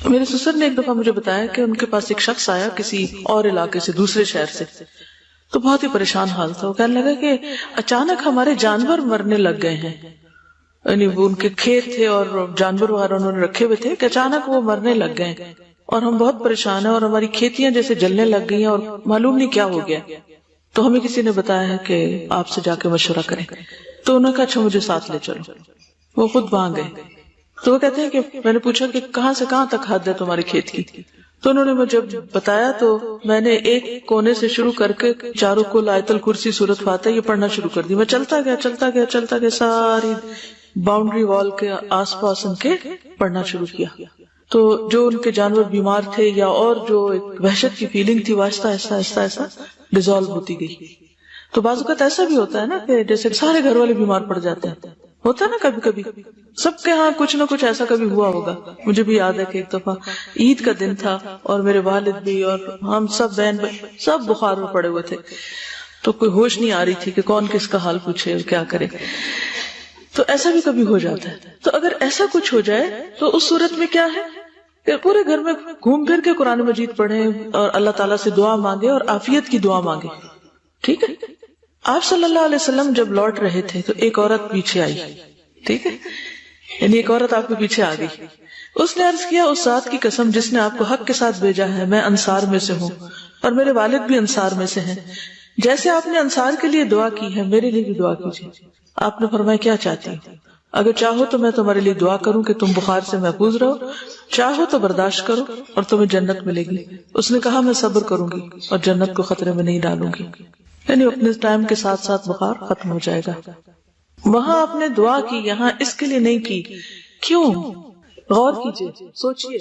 میرے سسر نے ایک دفعہ مجھے بتایا کہ ان کے پاس ایک شخص آیا کسی اور علاقے سے، دوسرے شہر سے، تو بہت ہی پریشان حال تھا. وہ کہنے لگا کہ اچانک ہمارے جانور مرنے لگ گئے ہیں، یعنی وہ ان کے کھیت تھے اور جانور وغیرہ انہوں نے رکھے ہوئے تھے کہ اچانک وہ مرنے لگ گئے اور ہم بہت پریشان ہیں اور ہماری کھیتیاں جیسے جلنے لگ گئی ہیں اور معلوم نہیں کیا ہو گیا. تو ہمیں کسی نے بتایا ہے کہ آپ سے جا کے مشورہ کریں. تو انہوں نے کہا اچھا مجھے ساتھ لے چلو. وہ خود وہاں گئے. تو وہ کہتے ہیں کہ میں نے پوچھا کہ کہاں سے کہاں تک حد ہے تمہاری کھیت کی؟ تو انہوں نے مجھے بتایا تو میں نے ایک کونے سے شروع کر کے چاروں کو آیت الکرسی سورۃ فاتحہ یہ پڑھنا شروع کر دی. میں چلتا گیا ساری باؤنڈری وال کے آس پاس ان کے پڑھنا شروع کیا. تو جو ان کے جانور بیمار تھے یا اور جو ایک وحشت کی فیلنگ تھی وہ آہستہ آہستہ ڈیزالو ہوتی گئی. تو بعض اوقات ایسا بھی ہوتا ہے نا کہ جیسے سارے گھر والے بیمار پڑ جاتے ہیں، ہوتا ہے نا کبھی کبھی سب کے ہاں کچھ نہ کچھ ایسا کبھی ہوا ہوگا. مجھے بھی یاد ہے کہ ایک دفعہ عید کا دن تھا اور میرے والد بھی اور ہم سب بہن بھائی سب بخار میں پڑے ہوئے تھے. تو کوئی ہوش نہیں آ رہی تھی کہ کون کس کا حال پوچھے اور کیا کرے. تو ایسا بھی کبھی ہو جاتا ہے. تو اگر ایسا کچھ ہو جائے تو اس صورت میں کیا ہے کہ پورے گھر میں گھوم پھر کے قرآن مجید پڑھیں اور اللہ تعالیٰ سے دعا مانگے اور عافیت کی دعا مانگے. ٹھیک ہے. آپ صلی اللہ علیہ وسلم جب لوٹ رہے تھے تو ایک عورت پیچھے آئی. ٹھیک ہے، یعنی ایک عورت آپ کے پیچھے آ گئی. اس نے عرض کیا اس ذات کی قسم جس نے آپ کو حق کے ساتھ بھیجا ہے، میں انصار میں سے ہوں اور میرے والد بھی انصار میں سے ہیں. جیسے آپ نے انصار کے لیے دعا کی ہے میرے لیے بھی دعا کیجیے. آپ نے فرمایا کیا چاہتی ہوں؟ اگر چاہو تو میں تمہارے لیے دعا کروں کہ تم بخار سے محفوظ رہو، چاہو تو برداشت کرو اور تمہیں جنت ملے گی. اس نے کہا میں صبر کروں گی اور جنت کو خطرے میں نہیں ڈالوں گی. یعنی اپنے ٹائم کے ساتھ ساتھ بخار ختم ہو جائے گا. وہاں آپ نے دعا کی، یہاں اس کے لیے نہیں کی. کیوں؟ غور کیجئے، سوچئے.